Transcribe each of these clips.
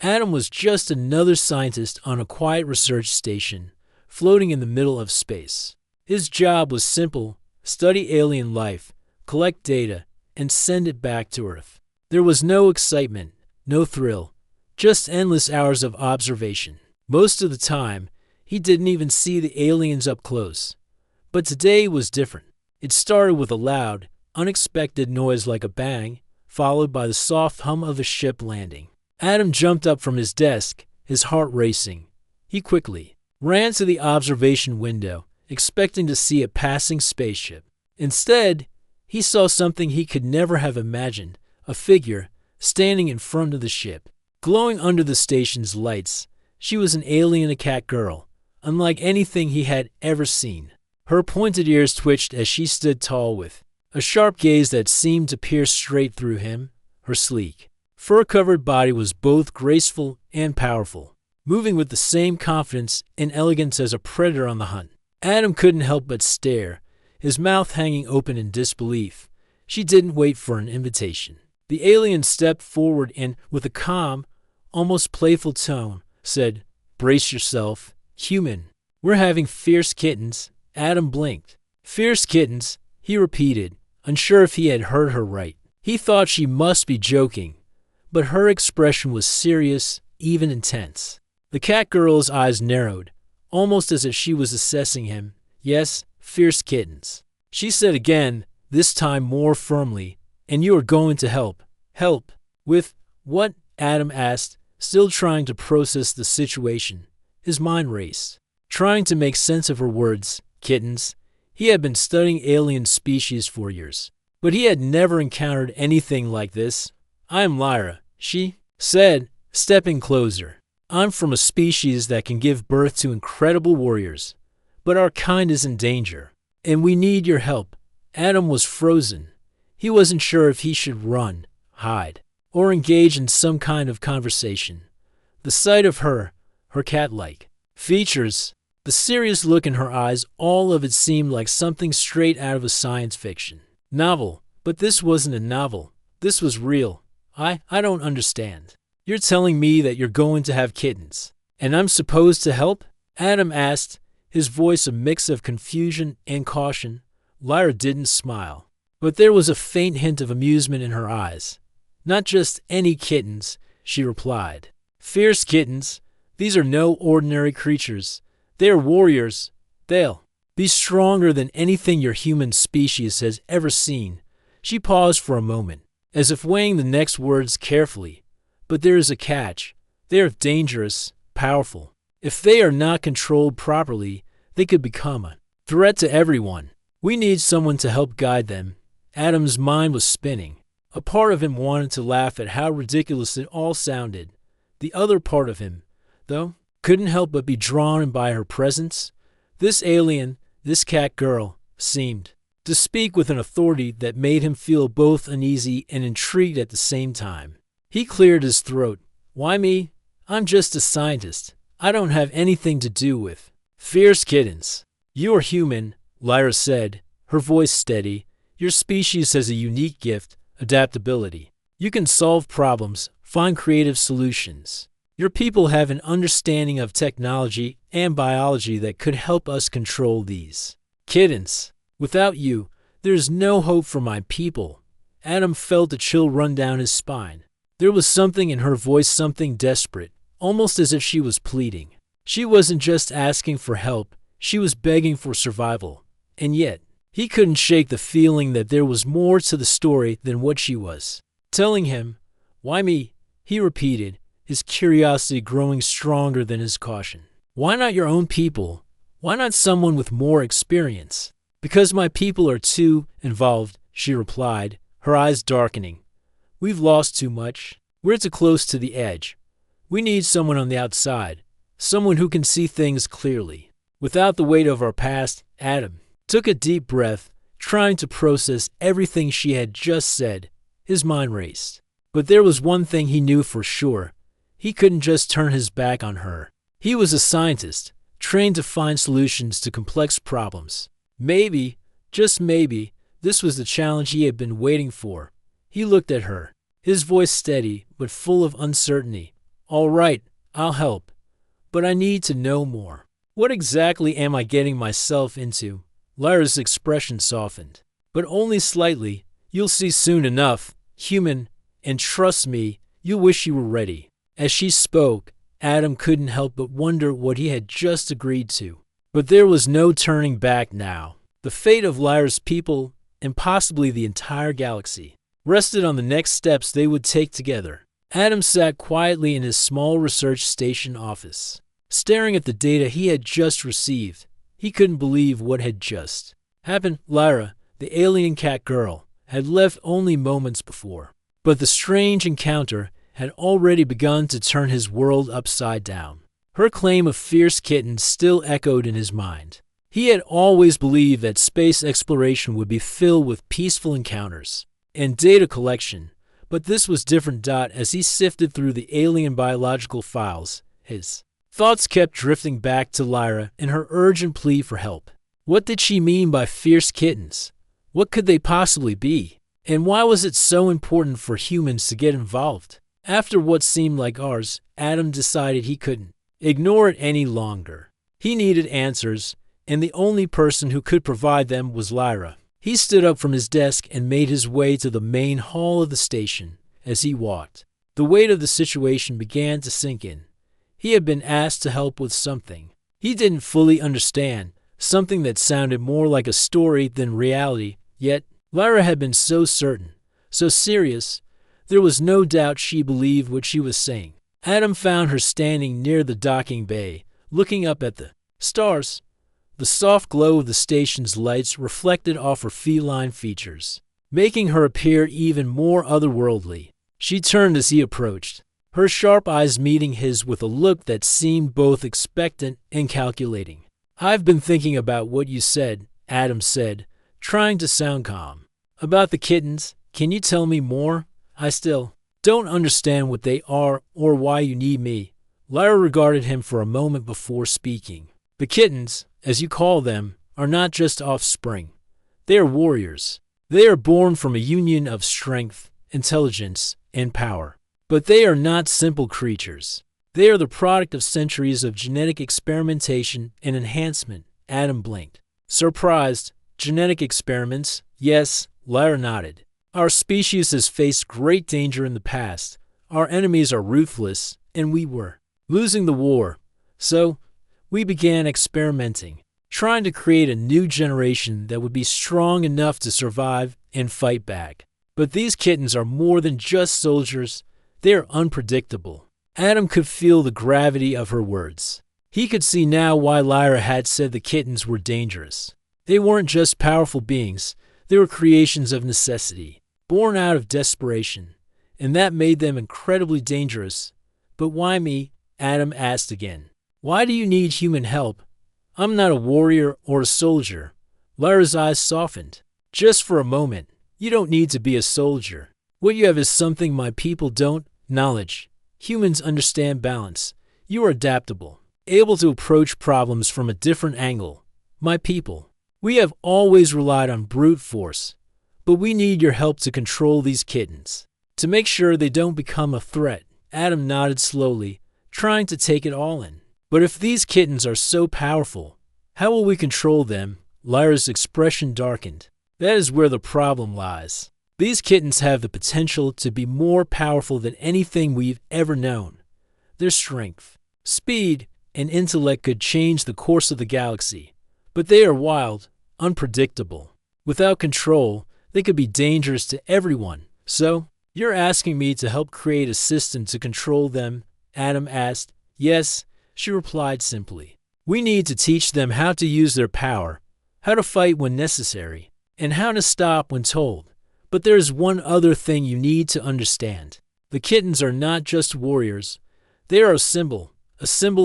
Adam was just another scientist on a quiet research station, floating in the middle of space. His job was simple: study alien life, collect data, and send it back to Earth. There was no excitement, no thrill, just endless hours of observation. Most of the time, he didn't even see the aliens up close. But today was different. It started with a loud, unexpected noise like a bang, followed by the soft hum of a ship landing. Adam jumped up from his desk, his heart racing. He quickly ran to the observation window, expecting to see a passing spaceship. Instead, he saw something he could never have imagined: a figure standing in front of the ship. Glowing under the station's lights, she was an alien cat girl, unlike anything he had ever seen. Her pointed ears twitched as she stood tall with a sharp gaze that seemed to pierce straight through him. Her sleek, fur-covered body was both graceful and powerful, moving with the same confidence and elegance as a predator on the hunt. Adam couldn't help but stare, his mouth hanging open in disbelief. She didn't wait for an invitation. The alien stepped forward and, with a calm, almost playful tone, said, "Brace yourself, human. We're having fierce kittens." Adam blinked. "Fierce kittens," he repeated, unsure if he had heard her right. He thought she must be joking, but her expression was serious, even intense. The cat girl's eyes narrowed, almost as if she was assessing him. "Yes, fierce kittens," she said again, this time more firmly. "And you are going to help." "Help? With what?" Adam asked, still trying to process the situation. His mind raced, trying to make sense of her words. Kittens. He had been studying alien species for years, but he had never encountered anything like this. "I am Lyra," she said, stepping closer. "I'm from a species that can give birth to incredible warriors, but our kind is in danger, and we need your help." Adam was frozen. He wasn't sure if he should run, hide, or engage in some kind of conversation. The sight of her cat-like features, the serious look in her eyes, all of it seemed like something straight out of a science fiction novel. But this wasn't a novel. This was real. I don't understand. You're telling me that you're going to have kittens, and I'm supposed to help?" Adam asked, his voice a mix of confusion and caution. Lyra didn't smile, but there was a faint hint of amusement in her eyes. "Not just any kittens," she replied. "Fierce kittens. These are no ordinary creatures. They are warriors. They'll be stronger than anything your human species has ever seen." She paused for a moment, as if weighing the next words carefully. "But there is a catch. They are dangerous, powerful. If they are not controlled properly, they could become a threat to everyone. We need someone to help guide them." Adam's mind was spinning. A part of him wanted to laugh at how ridiculous it all sounded. The other part of him, though, couldn't help but be drawn by her presence. This alien, this cat girl, seemed to speak with an authority that made him feel both uneasy and intrigued at the same time. He cleared his throat. "Why me? I'm just a scientist. I don't have anything to do with fierce kittens." "You are human," Lyra said, her voice steady. "Your species has a unique gift, adaptability. You can solve problems, find creative solutions. Your people have an understanding of technology and biology that could help us control these kittens. Without you, there is no hope for my people." Adam felt a chill run down his spine. There was something in her voice, something desperate, almost as if she was pleading. She wasn't just asking for help, she was begging for survival. And yet, he couldn't shake the feeling that there was more to the story than what she was telling him. "Why me?" he repeated, his curiosity growing stronger than his caution. "Why not your own people? Why not someone with more experience?" "Because my people are too involved," she replied, her eyes darkening. "We've lost too much. We're too close to the edge. We need someone on the outside, someone who can see things clearly, without the weight of our past." Adam took a deep breath, trying to process everything she had just said. His mind raced. But there was one thing he knew for sure. He couldn't just turn his back on her. He was a scientist, trained to find solutions to complex problems. Maybe, just maybe, this was the challenge he had been waiting for. He looked at her, his voice steady but full of uncertainty. All right, I'll help. But I need to know more. What exactly am I getting myself into? Lyra's expression softened. But only slightly. You'll see soon enough, human, and trust me, you'll wish you were ready. As she spoke, Adam couldn't help but wonder what he had just agreed to. But there was no turning back now. The fate of Lyra's people, and possibly the entire galaxy, rested on the next steps they would take together. Adam sat quietly in his small research station office, staring at the data he had just received. He couldn't believe what had just happened. Lyra, the alien cat girl, had left only moments before. But the strange encounter had already begun to turn his world upside down. Her claim of fierce kittens still echoed in his mind. He had always believed that space exploration would be filled with peaceful encounters and data collection, but this was different. As he sifted through the alien biological files, his thoughts kept drifting back to Lyra and her urgent plea for help. What did she mean by fierce kittens? What could they possibly be? And why was it so important for humans to get involved? After what seemed like hours, Adam decided he couldn't ignore it any longer. He needed answers, and the only person who could provide them was Lyra. He stood up from his desk and made his way to the main hall of the station. As he walked, the weight of the situation began to sink in. He had been asked to help with something he didn't fully understand, something that sounded more like a story than reality, yet Lyra had been so certain, so serious, there was no doubt she believed what she was saying. Adam found her standing near the docking bay, looking up at the stars. The soft glow of the station's lights reflected off her feline features, making her appear even more otherworldly. She turned as he approached, her sharp eyes meeting his with a look that seemed both expectant and calculating. "I've been thinking about what you said," Adam said, trying to sound calm. "About the kittens, can you tell me more? I still don't understand what they are or why you need me." Lyra regarded him for a moment before speaking. "The kittens, as you call them, are not just offspring. They are warriors. They are born from a union of strength, intelligence, and power. But they are not simple creatures. They are the product of centuries of genetic experimentation and enhancement." Adam blinked. Surprised. "Genetic experiments?" "Yes," Lyra nodded. "Our species has faced great danger in the past. Our enemies are ruthless, and we were losing the war. So, we began experimenting, trying to create a new generation that would be strong enough to survive and fight back. But these kittens are more than just soldiers. They are unpredictable." Adam could feel the gravity of her words. He could see now why Lyra had said the kittens were dangerous. They weren't just powerful beings. They were creations of necessity, born out of desperation, and that made them incredibly dangerous. "But why me?" Adam asked again. "Why do you need human help? I'm not a warrior or a soldier." Lyra's eyes softened. "Just for a moment. You don't need to be a soldier. What you have is something my people don't: knowledge. Humans understand balance. You are adaptable, able to approach problems from a different angle. My people, we have always relied on brute force, but we need your help to control these kittens, to make sure they don't become a threat." Adam nodded slowly, trying to take it all in. "But if these kittens are so powerful, how will we control them?" Lyra's expression darkened. "That is where the problem lies. These kittens have the potential to be more powerful than anything we've ever known. Their strength, speed, and intellect could change the course of the galaxy. But they are wild, unpredictable. Without control, they could be dangerous to everyone. So, you're asking me to help create a system to control them?" Adam asked. "Yes," she replied simply. "We need to teach them how to use their power, how to fight when necessary, and how to stop when told. But there is one other thing you need to understand. The kittens are not just warriors. They are a symbol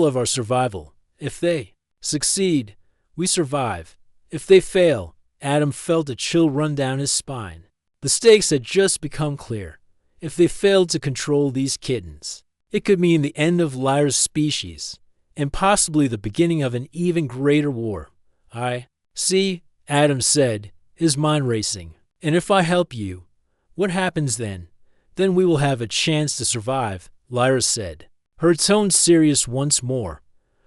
of our survival. If they succeed, we survive. If they fail," Adam felt a chill run down his spine. The stakes had just become clear. If they failed to control these kittens, it could mean the end of Lyra's species, and possibly the beginning of an even greater war. "I see," Adam said, his mind racing. "And if I help you, what happens then?" "Then we will have a chance to survive," Lyra said. her tone serious once more.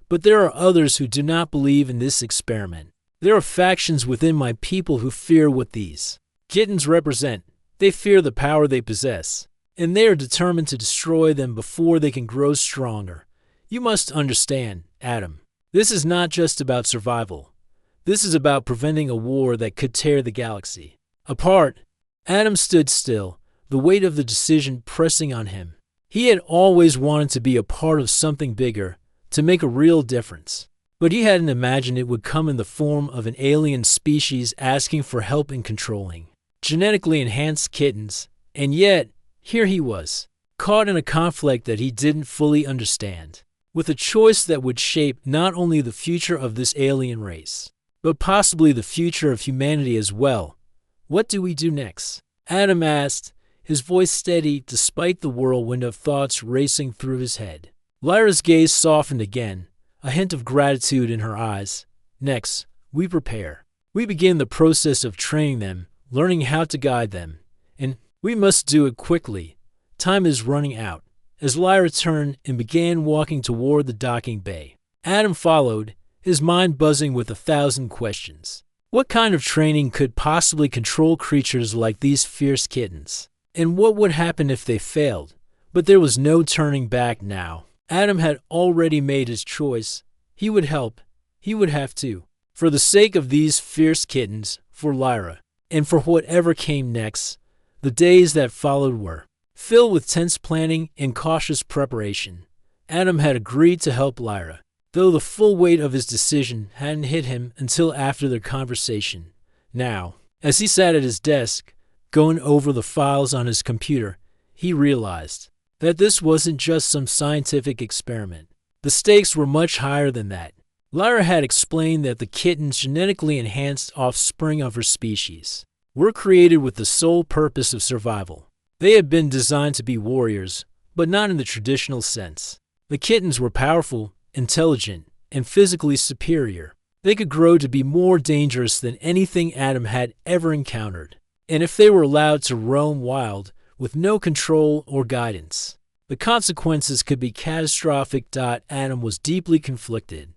But there are others who do not believe in this experiment. There are factions within my people who fear what these kittens represent. They fear the power they possess, and they are determined to destroy them before they can grow stronger. You must understand, Adam. This is not just about survival. This is about preventing a war that could tear the galaxy apart. Adam stood still, the weight of the decision pressing on him. He had always wanted to be a part of something bigger, to make a real difference. But he hadn't imagined it would come in the form of an alien species asking for help in controlling genetically enhanced kittens. And yet, here he was, caught in a conflict that he didn't fully understand, with a choice that would shape not only the future of this alien race, but possibly the future of humanity as well. What do we do next? Adam asked, his voice steady despite the whirlwind of thoughts racing through his head. Lyra's gaze softened again, a hint of gratitude in her eyes. Next, we prepare. We begin the process of training them, learning how to guide them, and we must do it quickly. Time is running out. As Lyra turned and began walking toward the docking bay, Adam followed, his mind buzzing with 1,000 questions. What kind of training could possibly control creatures like these fierce kittens? And what would happen if they failed? But there was no turning back now. Adam had already made his choice. He would help. He would have to. For the sake of these fierce kittens, for Lyra, and for whatever came next. The days that followed were filled with tense planning and cautious preparation. Adam had agreed to help Lyra, though the full weight of his decision hadn't hit him until after their conversation. Now, as he sat at his desk, going over the files on his computer, he realized that this wasn't just some scientific experiment. The stakes were much higher than that. Lyra had explained that the kittens, genetically enhanced offspring of her species, were created with the sole purpose of survival. They had been designed to be warriors, but not in the traditional sense. The kittens were powerful, intelligent, and physically superior. They could grow to be more dangerous than anything Adam had ever encountered. And if they were allowed to roam wild, with no control or guidance, the consequences could be catastrophic. Adam was deeply conflicted.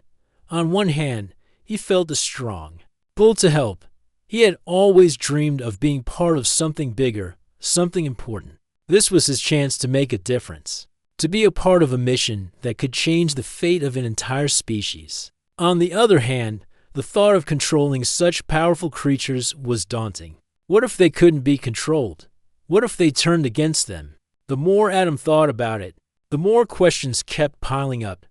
On one hand, he felt a strong pull to help. He had always dreamed of being part of something bigger, something important. This was his chance to make a difference, to be a part of a mission that could change the fate of an entire species. On the other hand, the thought of controlling such powerful creatures was daunting. What if they couldn't be controlled? What if they turned against them? The more Adam thought about it, the more questions kept piling up.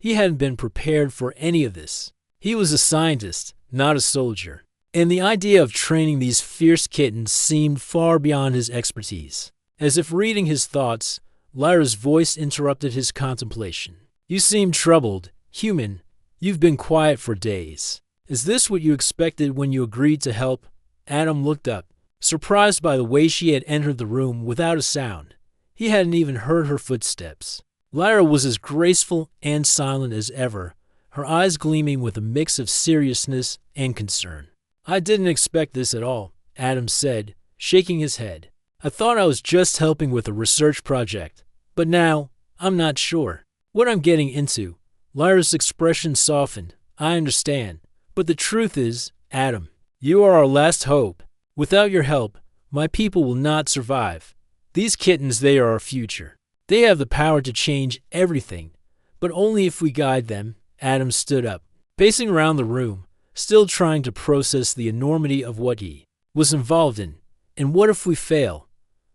He hadn't been prepared for any of this. He was a scientist, not a soldier, and the idea of training these fierce kittens seemed far beyond his expertise. As if reading his thoughts, Lyra's voice interrupted his contemplation. You seem troubled, human. You've been quiet for days. Is this what you expected when you agreed to help? Adam looked up, surprised by the way she had entered the room without a sound. He hadn't even heard her footsteps. Lyra was as graceful and silent as ever, her eyes gleaming with a mix of seriousness and concern. I didn't expect this at all, Adam said, shaking his head. I thought I was just helping with a research project, but now I'm not sure what I'm getting into. Lyra's expression softened. I understand, but the truth is, Adam, you are our last hope. Without your help, my people will not survive. These kittens, they are our future. They have the power to change everything, but only if we guide them. Adam stood up, pacing around the room, still trying to process the enormity of what he was involved in. And what if we fail?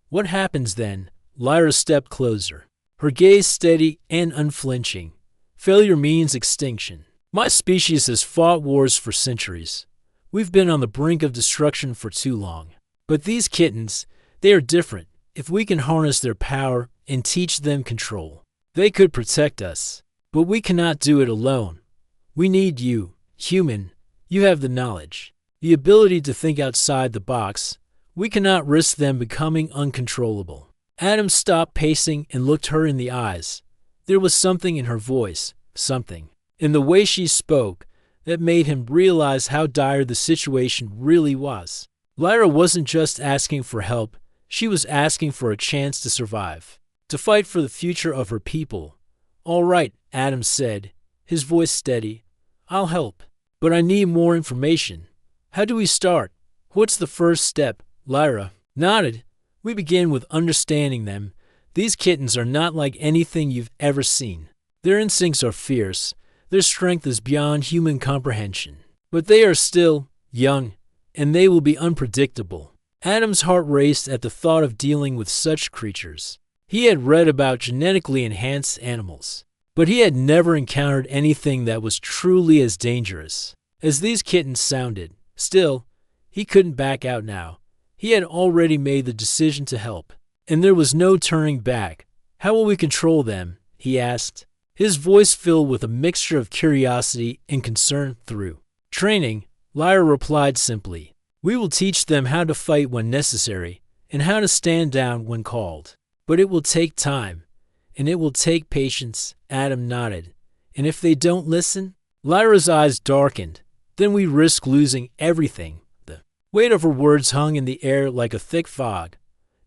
What happens then? Lyra stepped closer, her gaze steady and unflinching. Failure means extinction. My species has fought wars for centuries. We've been on the brink of destruction for too long. But these kittens, they are different. If we can harness their power and teach them control, they could protect us. But we cannot do it alone. We need you, human. You have the knowledge, the ability to think outside the box. We cannot risk them becoming uncontrollable. Adam stopped pacing and looked her in the eyes. There was something in her voice, something in the way she spoke, that made him realize how dire the situation really was. Lyra wasn't just asking for help, she was asking for a chance to survive, to fight for the future of her people. All right, Adam said, his voice steady. I'll help. But I need more information. How do we start? What's the first step? Lyra nodded. We begin with understanding them. These kittens are not like anything you've ever seen. Their instincts are fierce. Their strength is beyond human comprehension. But they are still young, and they will be unpredictable. Adam's heart raced at the thought of dealing with such creatures. He had read about genetically enhanced animals, but he had never encountered anything that was truly as dangerous as these kittens sounded. Still, he couldn't back out now. He had already made the decision to help, and there was no turning back. How will we control them? He asked, his voice filled with a mixture of curiosity and concern. Through training, Lyra replied simply. We will teach them how to fight when necessary and how to stand down when called. But it will take time, and it will take patience. Adam nodded. And if they don't listen? Lyra's eyes darkened. Then we risk losing everything. The weight of her words hung in the air like a thick fog.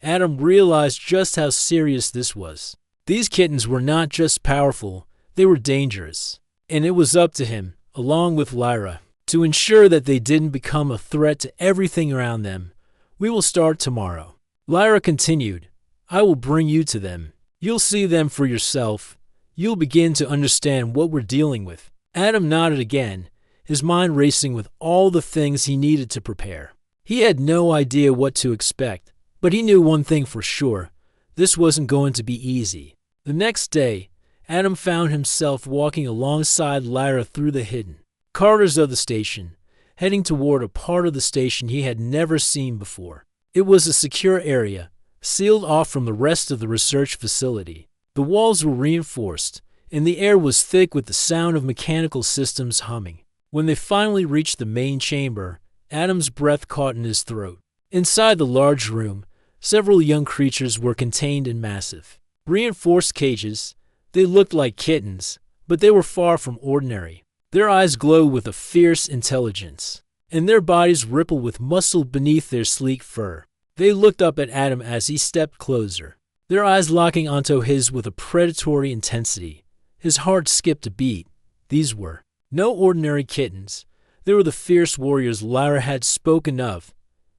Adam realized just how serious this was. These kittens were not just powerful, they were dangerous. And it was up to him, along with Lyra, to ensure that they didn't become a threat to everything around them. We will start tomorrow. Lyra continued. I will bring you to them. You'll see them for yourself. You'll begin to understand what we're dealing with. Adam nodded again, his mind racing with all the things he needed to prepare. He had no idea what to expect, but he knew one thing for sure. This wasn't going to be easy. The next day, Adam found himself walking alongside Lyra through the hidden corridors of the station, heading toward a part of the station he had never seen before. It was a secure area, sealed off from the rest of the research facility. The walls were reinforced, and the air was thick with the sound of mechanical systems humming. When they finally reached the main chamber, Adam's breath caught in his throat. Inside the large room, several young creatures were contained in massive, reinforced cages. They looked like kittens, but they were far from ordinary. Their eyes glowed with a fierce intelligence, and their bodies rippled with muscle beneath their sleek fur. They looked up at Adam as he stepped closer, their eyes locking onto his with a predatory intensity. His heart skipped a beat. These were no ordinary kittens. They were the fierce warriors Lyra had spoken of.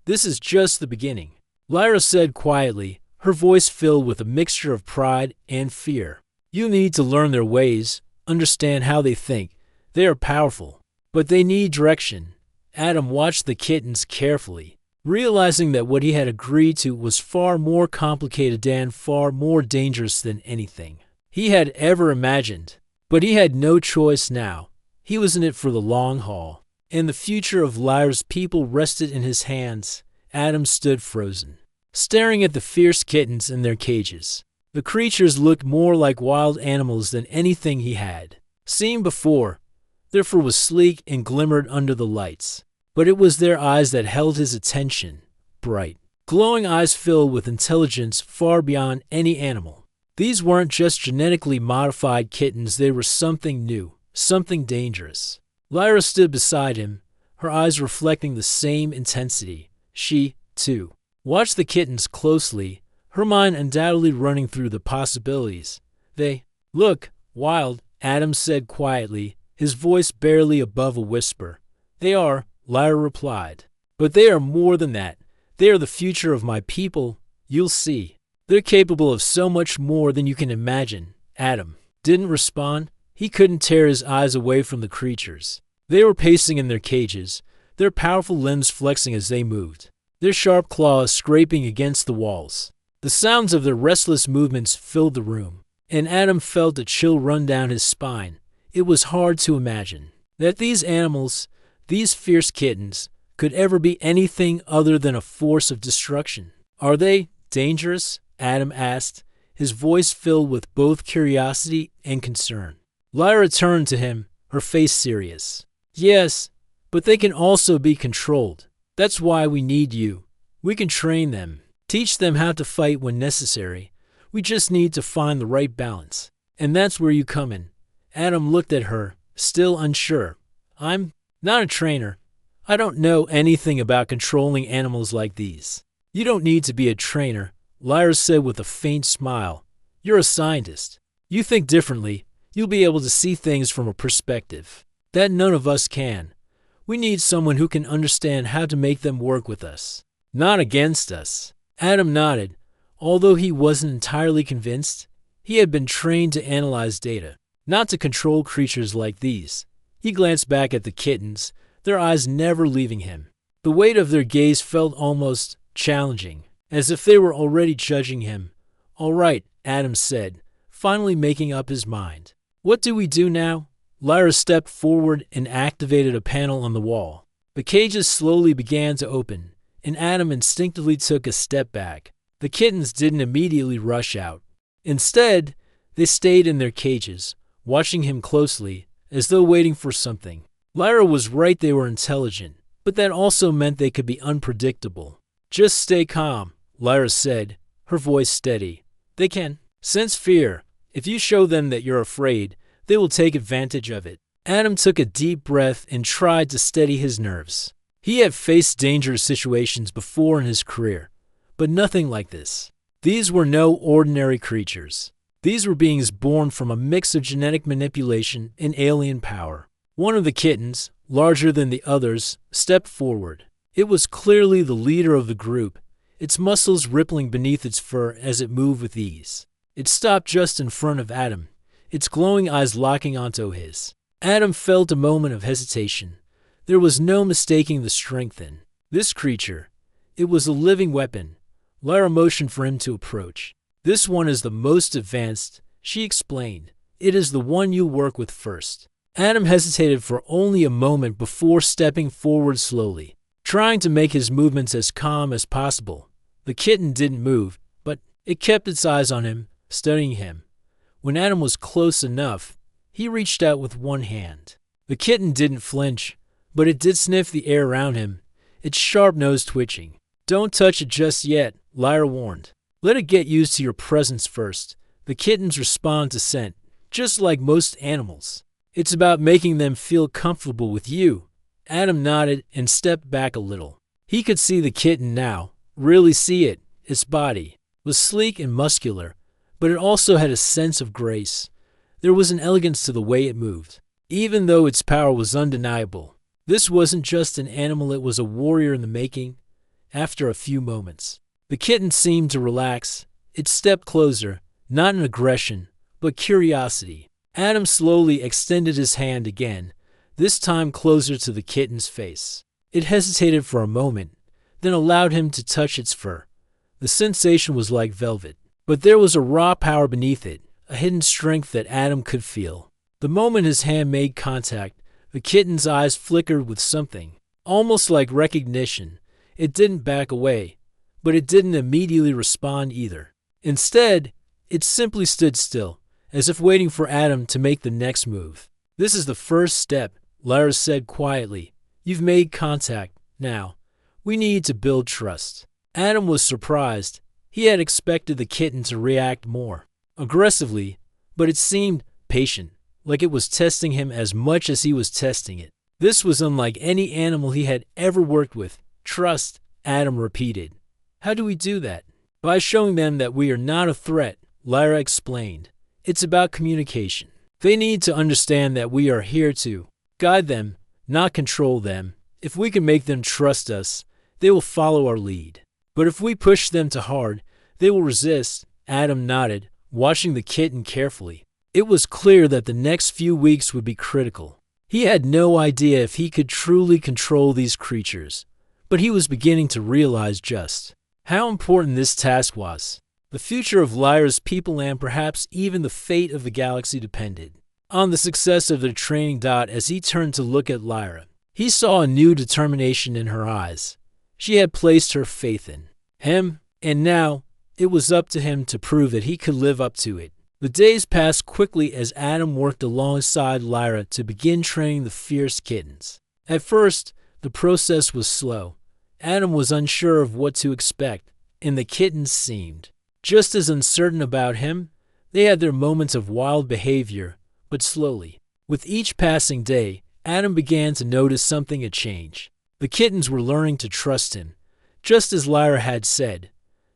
This is just the beginning, Lyra said quietly, her voice filled with a mixture of pride and fear. You need to learn their ways, understand how they think. They are powerful, but they need direction. Adam watched the kittens carefully, realizing that what he had agreed to was far more complicated and far more dangerous than anything he had ever imagined. But he had no choice now. He was in it for the long haul, and the future of Lyra's people rested in his hands. Adam stood frozen, staring at the fierce kittens in their cages. The creatures looked more like wild animals than anything he had seen before. Their fur was sleek and glimmered under the lights. But it was their eyes that held his attention, bright, glowing eyes filled with intelligence far beyond any animal. These weren't just genetically modified kittens, they were something new, something dangerous. Lyra stood beside him, her eyes reflecting the same intensity. She, too, watched the kittens closely, her mind undoubtedly running through the possibilities. They look wild, Adam said quietly, his voice barely above a whisper. They are, Lyra replied. But they are more than that. They are the future of my people. You'll see. They're capable of so much more than you can imagine. Adam didn't respond. He couldn't tear his eyes away from the creatures. They were pacing in their cages, their powerful limbs flexing as they moved, their sharp claws scraping against the walls. The sounds of their restless movements filled the room, and Adam felt a chill run down his spine. It was hard to imagine that these animals, these fierce kittens, could ever be anything other than a force of destruction. Are they dangerous? Adam asked, his voice filled with both curiosity and concern. Lyra turned to him, her face serious. Yes, but they can also be controlled. That's why we need you. We can train them, teach them how to fight when necessary. We just need to find the right balance. And that's where you come in. Adam looked at her, still unsure. I'm not a trainer. I don't know anything about controlling animals like these. You don't need to be a trainer, Lyra said with a faint smile. You're a scientist. You think differently, You'll be able to see things from a perspective that none of us can. We need someone who can understand how to make them work with us, not against us." Adam nodded. Although he wasn't entirely convinced, he had been trained to analyze data, not to control creatures like these. He glanced back at the kittens, their eyes never leaving him. The weight of their gaze felt almost challenging, as if they were already judging him. "All right," Adam said, finally making up his mind. "What do we do now?" Lyra stepped forward and activated a panel on the wall. The cages slowly began to open, and Adam instinctively took a step back. The kittens didn't immediately rush out. Instead, they stayed in their cages, watching him closely, as though waiting for something. Lyra was right, they were intelligent, but that also meant they could be unpredictable. "Just stay calm," Lyra said, her voice steady. "They can sense fear. If you show them that you're afraid, they will take advantage of it." Adam took a deep breath and tried to steady his nerves. He had faced dangerous situations before in his career, but nothing like this. These were no ordinary creatures. These were beings born from a mix of genetic manipulation and alien power. One of the kittens, larger than the others, stepped forward. It was clearly the leader of the group, its muscles rippling beneath its fur as it moved with ease. It stopped just in front of Adam, its glowing eyes locking onto his. Adam felt a moment of hesitation. There was no mistaking the strength in this creature. It was a living weapon. Lyra motioned for him to approach. "This one is the most advanced," she explained. "It is the one you work with first." Adam hesitated for only a moment before stepping forward slowly, trying to make his movements as calm as possible. The kitten didn't move, but it kept its eyes on him, studying him. When Adam was close enough, he reached out with one hand. The kitten didn't flinch, but it did sniff the air around him, its sharp nose twitching. "Don't touch it just yet," Lyra warned. "Let it get used to your presence first." The kittens respond to scent, just like most animals. "It's about making them feel comfortable with you." Adam nodded and stepped back a little. He could see the kitten now, really see it. Its body was sleek and muscular, but it also had a sense of grace. There was an elegance to the way it moved, even though its power was undeniable. This wasn't just an animal, it was a warrior in the making. After a few moments, the kitten seemed to relax. It stepped closer, not in aggression, but curiosity. Adam slowly extended his hand again, this time closer to the kitten's face. It hesitated for a moment, then allowed him to touch its fur. The sensation was like velvet, but there was a raw power beneath it, a hidden strength that Adam could feel. The moment his hand made contact, the kitten's eyes flickered with something, almost like recognition. It didn't back away, but it didn't immediately respond either. Instead, it simply stood still, as if waiting for Adam to make the next move. "This is the first step," Lyra said quietly. "You've made contact. Now, we need to build trust." Adam was surprised. He had expected the kitten to react more aggressively, but it seemed patient, like it was testing him as much as he was testing it. This was unlike any animal he had ever worked with. "Trust," Adam repeated. "How do we do that?" "By showing them that we are not a threat," Lyra explained. "It's about communication. They need to understand that we are here to guide them, not control them. If we can make them trust us, they will follow our lead. But if we push them too hard, they will resist." Adam nodded, watching the kitten carefully. It was clear that the next few weeks would be critical. He had no idea if he could truly control these creatures, but he was beginning to realize just how important this task was. The future of Lyra's people and perhaps even the fate of the galaxy depended on the success of their training. As he turned to look at Lyra, he saw a new determination in her eyes. She had placed her faith in him, and now it was up to him to prove that he could live up to it. The days passed quickly as Adam worked alongside Lyra to begin training the fierce kittens. At first, the process was slow. Adam was unsure of what to expect, and the kittens seemed just as uncertain about him. They had their moments of wild behavior, but slowly, with each passing day, Adam began to notice something had changed. The kittens were learning to trust him, just as Lyra had said.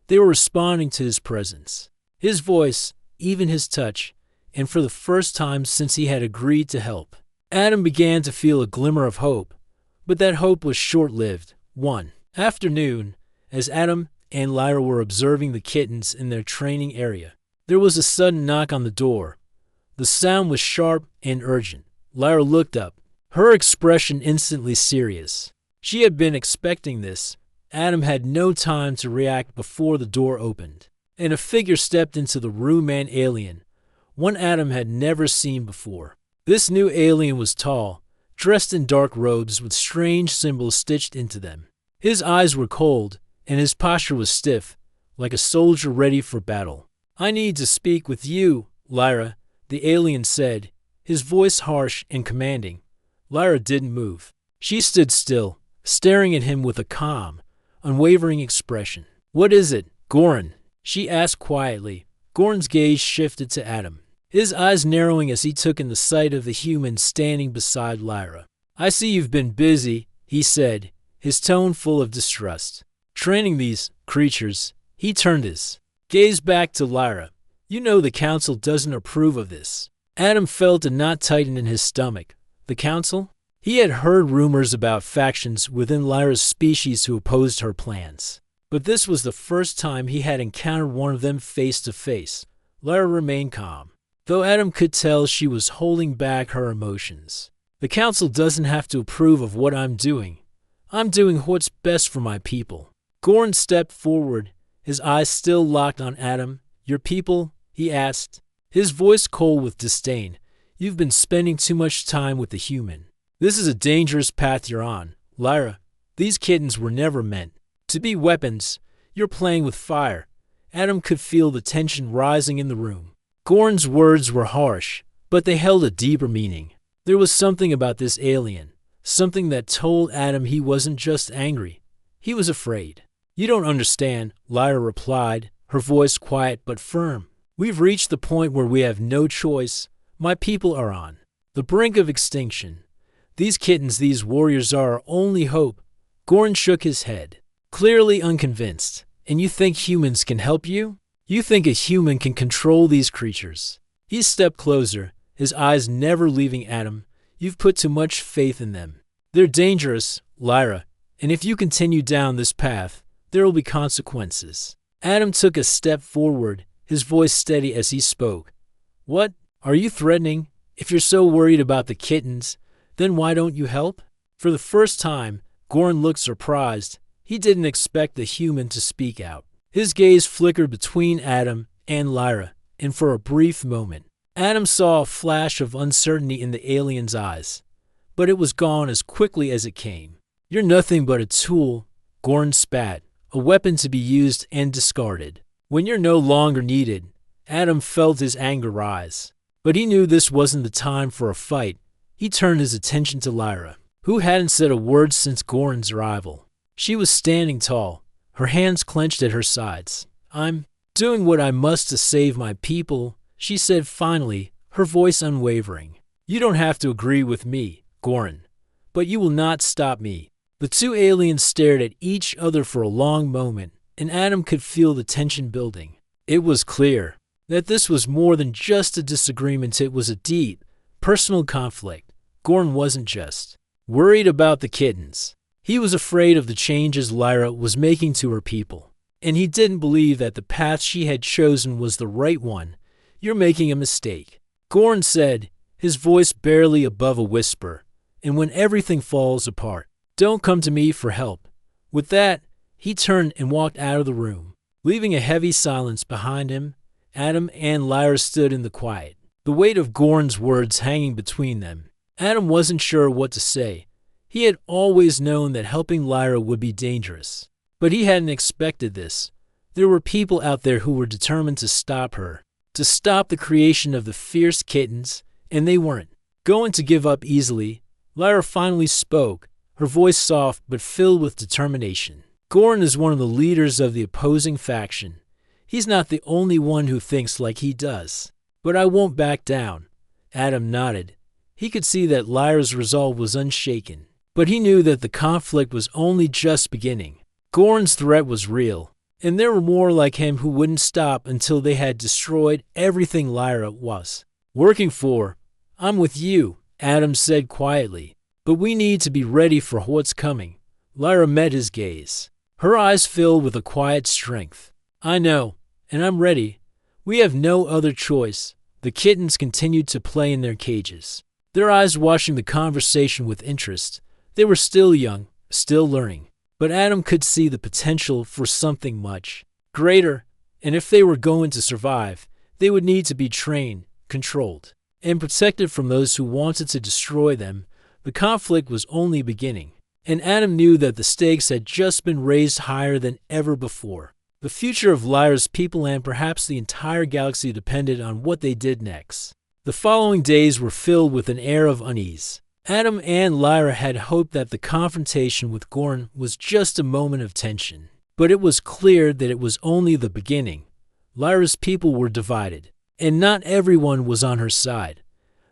They were responding to his presence, his voice, even his touch. and for the first time since he had agreed to help. Adam began to feel a glimmer of hope, but that hope was short-lived. One afternoon, as Adam and Lyra were observing the kittens in their training area, there was a sudden knock on the door. The sound was sharp and urgent. Lyra looked up, her expression instantly serious. She had been expecting this. Adam had no time to react before the door opened, and a figure stepped into the room, an alien, one Adam had never seen before. This new alien was tall, dressed in dark robes with strange symbols stitched into them. His eyes were cold, and his posture was stiff, like a soldier ready for battle. "I need to speak with you, Lyra," the alien said, his voice harsh and commanding. Lyra didn't move. She stood still, staring at him with a calm, unwavering expression. "What is it, Goran?" she asked quietly. Goran's gaze shifted to Adam, his eyes narrowing as he took in the sight of the human standing beside Lyra. "I see you've been busy," he said, his tone full of distrust. "Training these creatures." He turned his gaze back to Lyra. "You know the council doesn't approve of this." Adam felt a knot tighten in his stomach. The council? He had heard rumors about factions within Lyra's species who opposed her plans, but this was the first time he had encountered one of them face to face. Lyra remained calm, though Adam could tell she was holding back her emotions. "The council doesn't have to approve of what I'm doing. I'm doing what's best for my people." Goran stepped forward, his eyes still locked on Adam. "Your people?" he asked, his voice cold with disdain. "You've been spending too much time with the human. This is a dangerous path you're on, Lyra. These kittens were never meant to be weapons. You're playing with fire." Adam could feel the tension rising in the room. Goran's words were harsh, but they held a deeper meaning. There was something about this alien, something that told Adam he wasn't just angry. He was afraid. "You don't understand," Lyra replied, her voice quiet but firm. "We've reached the point where we have no choice. My people are on the brink of extinction. These kittens, these warriors are our only hope." Goran shook his head, clearly unconvinced. "And you think humans can help you? You think a human can control these creatures?" He stepped closer, his eyes never leaving Adam. "You've put too much faith in them. They're dangerous, Lyra, and if you continue down this path, there will be consequences." Adam took a step forward, his voice steady as he spoke. "What? Are you threatening? If you're so worried about the kittens, then why don't you help?" For the first time, Goran looked surprised. He didn't expect the human to speak out. His gaze flickered between Adam and Lyra, and for a brief moment, Adam saw a flash of uncertainty in the alien's eyes, but it was gone as quickly as it came. "You're nothing but a tool," Goran spat, "a weapon to be used and discarded when you're no longer needed." Adam felt his anger rise, but he knew this wasn't the time for a fight. He turned his attention to Lyra, who hadn't said a word since Goran's arrival. She was standing tall, her hands clenched at her sides. "I'm doing what I must to save my people," she said finally, her voice unwavering. "You don't have to agree with me, Goran, but you will not stop me." The two aliens stared at each other for a long moment, and Adam could feel the tension building. It was clear that this was more than just a disagreement. It was a deep, personal conflict. Goran wasn't just worried about the kittens. He was afraid of the changes Lyra was making to her people, and he didn't believe that the path she had chosen was the right one. "You're making a mistake," Goran said, his voice barely above a whisper. "And when everything falls apart, don't come to me for help." With that, he turned and walked out of the room, leaving a heavy silence behind him. Adam and Lyra stood in the quiet, the weight of Goran's words hanging between them. Adam wasn't sure what to say. He had always known that helping Lyra would be dangerous, but he hadn't expected this. There were people out there who were determined to stop her, to stop the creation of the fierce kittens, and they weren't going to give up easily. Lyra finally spoke, her voice soft but filled with determination. "Goran is one of the leaders of the opposing faction. He's not the only one who thinks like he does. But I won't back down." Adam nodded. He could see that Lyra's resolve was unshaken, but he knew that the conflict was only just beginning. Goran's threat was real, and there were more like him who wouldn't stop until they had destroyed everything Lyra was. Working for. I'm with you, Adam said quietly. But we need to be ready for what's coming. Lyra met his gaze. Her eyes filled with a quiet strength. I know, and I'm ready. We have no other choice. The kittens continued to play in their cages, their eyes watching the conversation with interest. They were still young, still learning. But Adam could see the potential for something much greater, and if they were going to survive, they would need to be trained, controlled, and protected from those who wanted to destroy them. The conflict was only beginning, and Adam knew that the stakes had just been raised higher than ever before. The future of Lyra's people and perhaps the entire galaxy depended on what they did next. The following days were filled with an air of unease. Adam and Lyra had hoped that the confrontation with Gorn was just a moment of tension, but it was clear that it was only the beginning. Lyra's people were divided, and not everyone was on her side.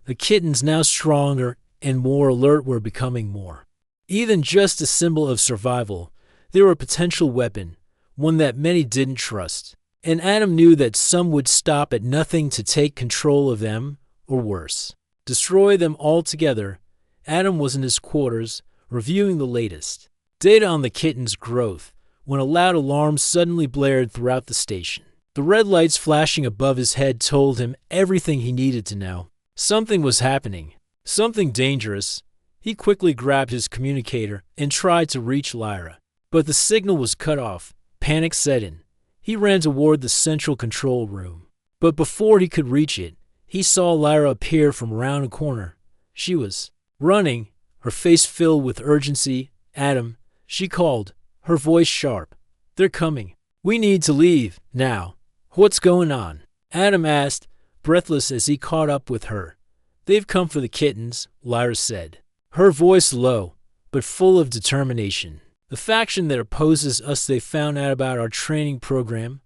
The kittens, now stronger and more alert, were becoming more. Even just a symbol of survival, they were a potential weapon, one that many didn't trust. And Adam knew that some would stop at nothing to take control of them, or worse, destroy them altogether. Adam was in his quarters, reviewing the latest data on the kitten's growth, when a loud alarm suddenly blared throughout the station. The red lights flashing above his head told him everything he needed to know. Something was happening, something dangerous. He quickly grabbed his communicator and tried to reach Lyra, but the signal was cut off. Panic set in. He ran toward the central control room, but before he could reach it, he saw Lyra appear from around a corner. She was running, her face filled with urgency. Adam, she called, her voice sharp. They're coming. We need to leave, now. What's going on? Adam asked, breathless as he caught up with her. They've come for the kittens, Lyra said, her voice low, but full of determination. The faction that opposes us, they found out about our training program.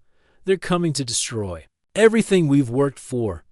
They're coming to destroy everything we've worked for.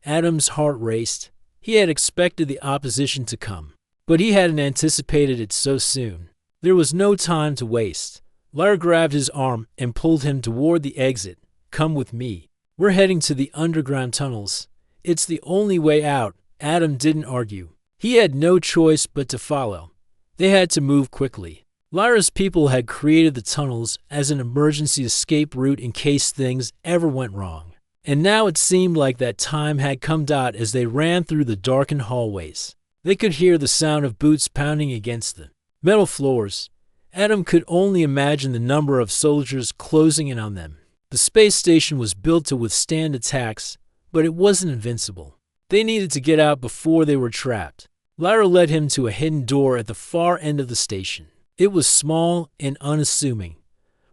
Adam's heart raced. He had expected the opposition to come, but he hadn't anticipated it so soon. There was no time to waste. Lyra grabbed his arm and pulled him toward the exit. Come with me. We're heading to the underground tunnels. It's the only way out. Adam didn't argue. He had no choice but to follow. They had to move quickly. Lyra's people had created the tunnels as an emergency escape route in case things ever went wrong. And now it seemed like that time had come. As they ran through the darkened hallways, they could hear the sound of boots pounding against the metal floors. Adam could only imagine the number of soldiers closing in on them. The space station was built to withstand attacks, but it wasn't invincible. They needed to get out before they were trapped. Lyra led him to a hidden door at the far end of the station. It was small and unassuming,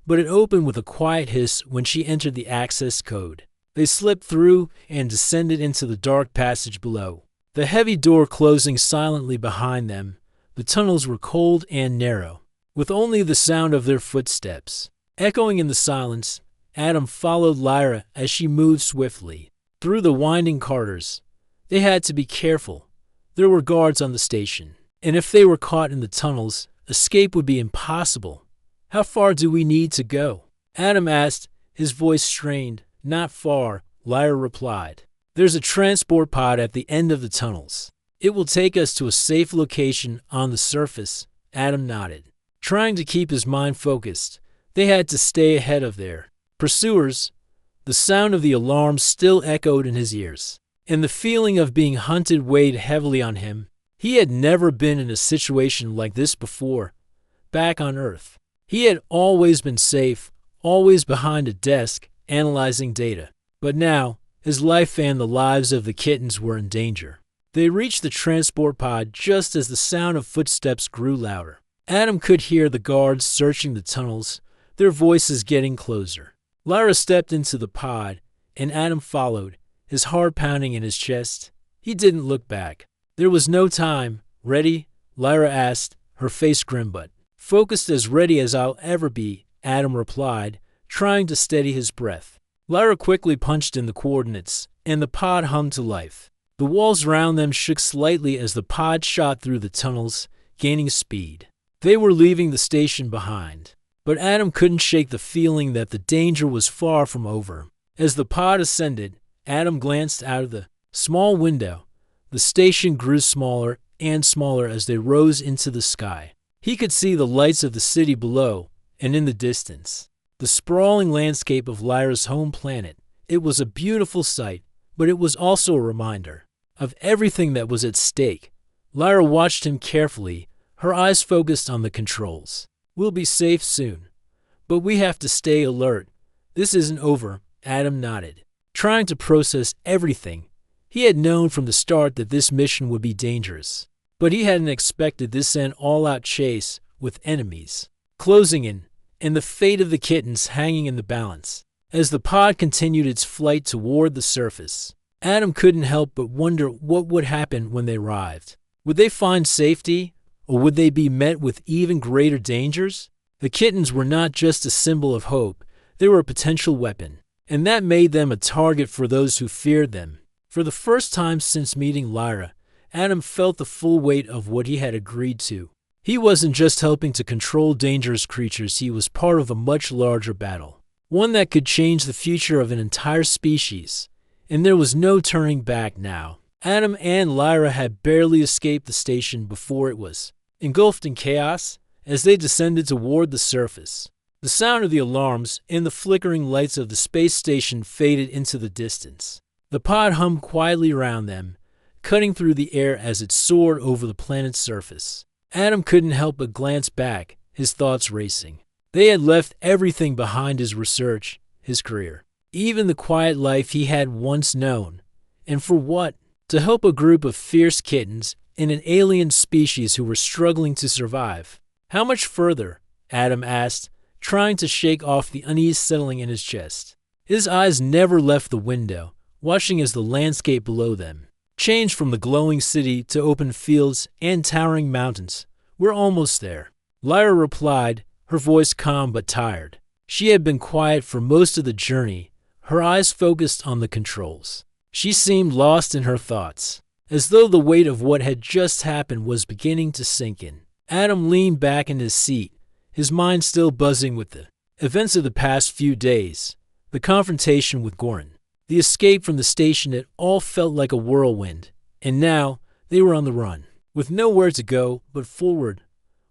but it opened with a quiet hiss when she entered the access code. They slipped through and descended into the dark passage below, the heavy door closing silently behind them. The tunnels were cold and narrow, with only the sound of their footsteps echoing in the silence. Adam followed Lyra as she moved swiftly through the winding corridors. They had to be careful. There were guards on the station, and if they were caught in the tunnels, escape would be impossible. How far do we need to go? Adam asked, his voice strained. Not far, Lyra replied. There's a transport pod at the end of the tunnels. It will take us to a safe location on the surface. Adam nodded, trying to keep his mind focused. They had to stay ahead of their pursuers. The sound of the alarm still echoed in his ears, and the feeling of being hunted weighed heavily on him. He had never been in a situation like this before. Back on Earth, he had always been safe, always behind a desk, analyzing data. But now, his life and the lives of the kittens were in danger. They reached the transport pod just as the sound of footsteps grew louder. Adam could hear the guards searching the tunnels, their voices getting closer. Lyra stepped into the pod, and Adam followed, his heart pounding in his chest. He didn't look back. There was no time. Ready? Lyra asked, her face grim but focused. As ready as I'll ever be, Adam replied, trying to steady his breath. Lyra quickly punched in the coordinates, and the pod hummed to life. The walls around them shook slightly as the pod shot through the tunnels, gaining speed. They were leaving the station behind, but Adam couldn't shake the feeling that the danger was far from over. As the pod ascended, Adam glanced out of the Small window. The station grew smaller and smaller as they rose into the sky. He could see the lights of the city below and in the distance. The sprawling landscape of Lyra's home planet. It was a beautiful sight, but it was also a reminder of everything that was at stake. Lyra watched him carefully, her eyes focused on the controls. We'll be safe soon, but we have to stay alert. This isn't over, Adam nodded, trying to process everything. He had known from the start that this mission would be dangerous, but he hadn't expected this all-out chase with enemies closing in and the fate of the kittens hanging in the balance. As the pod continued its flight toward the surface, Adam couldn't help but wonder what would happen when they arrived. Would they find safety, or would they be met with even greater dangers? The kittens were not just a symbol of hope, they were a potential weapon, and that made them a target for those who feared them. For the first time since meeting Lyra, Adam felt the full weight of what he had agreed to. He wasn't just helping to control dangerous creatures, he was part of a much larger battle, one that could change the future of an entire species. And there was no turning back now. Adam and Lyra had barely escaped the station before it was engulfed in chaos as they descended toward the surface. The sound of the alarms and the flickering lights of the space station faded into the distance. The pod hummed quietly around them, cutting through the air as it soared over the planet's surface. Adam couldn't help but glance back, his thoughts racing. They had left everything behind: his research, his career, even the quiet life he had once known. And for what? To help a group of fierce kittens in an alien species who were struggling to survive. How much further? Adam asked, trying to shake off the unease settling in his chest. His eyes never left the window, watching as the landscape below them changed from the glowing city to open fields and towering mountains. We're almost there. Lyra replied, her voice calm but tired. She had been quiet for most of the journey, her eyes focused on the controls. She seemed lost in her thoughts, as though the weight of what had just happened was beginning to sink in. Adam leaned back in his seat, his mind still buzzing with the events of the past few days, the confrontation with Goran, the escape from the station. It all felt like a whirlwind, and now they were on the run, with nowhere to go but forward.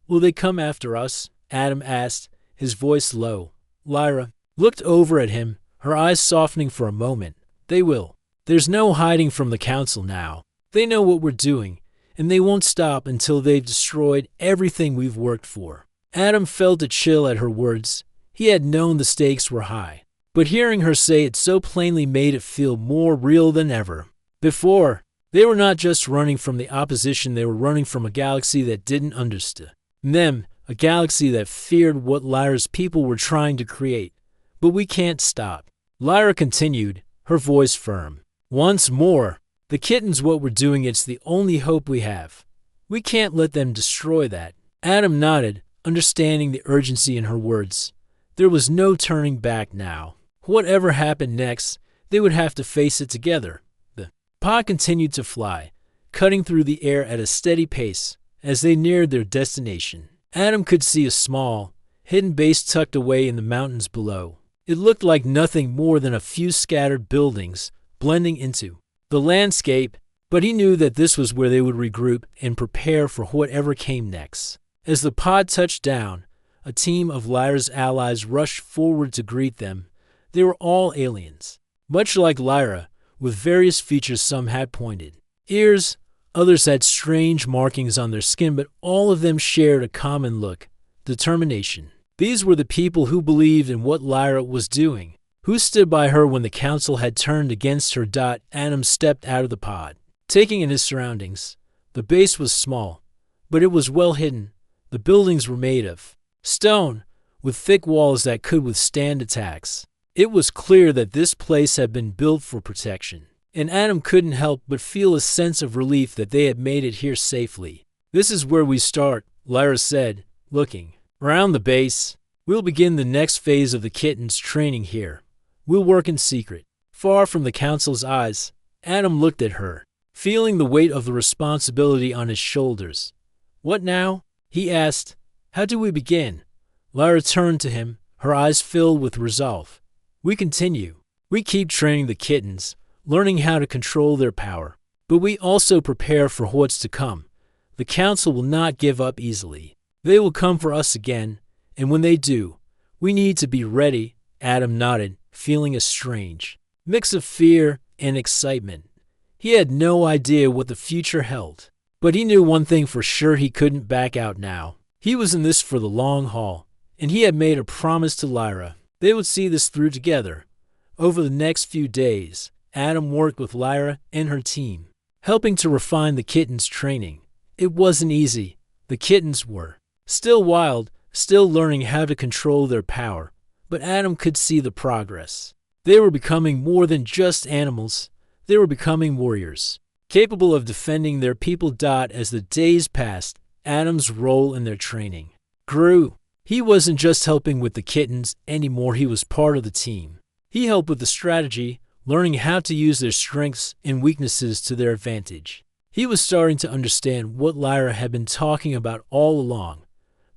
Will they come after us? Adam asked, his voice low. Lyra looked over at him, her eyes softening for a moment. They will. There's no hiding from the council now. They know what we're doing, and they won't stop until they've destroyed everything we've worked for. Adam felt a chill at her words. He had known the stakes were high, but hearing her say it so plainly made it feel more real than ever. Before, they were not just running from the opposition, they were running from a galaxy that didn't understand them, a galaxy that feared what Lyra's people were trying to create. But we can't stop. Lyra continued, her voice firm. Once more, the kittens, what we're doing, it's the only hope we have. We can't let them destroy that. Adam nodded, understanding the urgency in her words. There was no turning back now. Whatever happened next, they would have to face it together. The pod continued to fly, cutting through the air at a steady pace as they neared their destination. Adam could see a small, hidden base tucked away in the mountains below. It looked like nothing more than a few scattered buildings blending into the landscape, but he knew that this was where they would regroup and prepare for whatever came next. As the pod touched down, a team of Lyra's allies rushed forward to greet them. They were all aliens, much like Lyra, with various features. Some had pointed ears, others had strange markings on their skin, but all of them shared a common look: determination. These were the people who believed in what Lyra was doing, who stood by her when the council had turned against her. Adam stepped out of the pod, taking in his surroundings. The base was small, but it was well hidden. The buildings were made of stone, with thick walls that could withstand attacks. It was clear that this place had been built for protection, and Adam couldn't help but feel a sense of relief that they had made it here safely. This is where we start, Lyra said, looking around the base. We'll begin the next phase of the kittens' training here. We'll work in secret, far from the council's eyes. Adam looked at her, feeling the weight of the responsibility on his shoulders. What now? He asked. How do we begin? Lyra turned to him, her eyes filled with resolve. We continue. We keep training the kittens, learning how to control their power. But we also prepare for what's to come. The Council will not give up easily. They will come for us again, and when they do, we need to be ready. Adam nodded, feeling a strange mix of fear and excitement. He had no idea what the future held, but he knew one thing for sure: he couldn't back out now. He was in this for the long haul, and he had made a promise to Lyra. They would see this through together. Over the next few days, Adam worked with Lyra and her team, helping to refine the kittens' training. It wasn't easy. The kittens were still wild, still learning how to control their power, but Adam could see the progress. They were becoming more than just animals. They were becoming warriors, capable of defending their people. As the days passed, Adam's role in their training grew. He wasn't just helping with the kittens anymore, he was part of the team. He helped with the strategy, learning how to use their strengths and weaknesses to their advantage. He was starting to understand what Lyra had been talking about all along.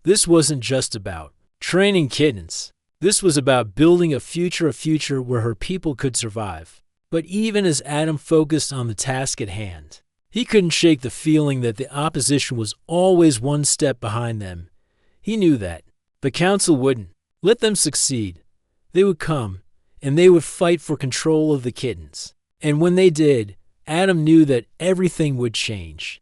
This wasn't just about training kittens. This was about building a future where her people could survive. But even as Adam focused on the task at hand, he couldn't shake the feeling that the opposition was always one step behind them. He knew that the Council wouldn't let them succeed. They would come, and they would fight for control of the kittens. And when they did, Adam knew that everything would change.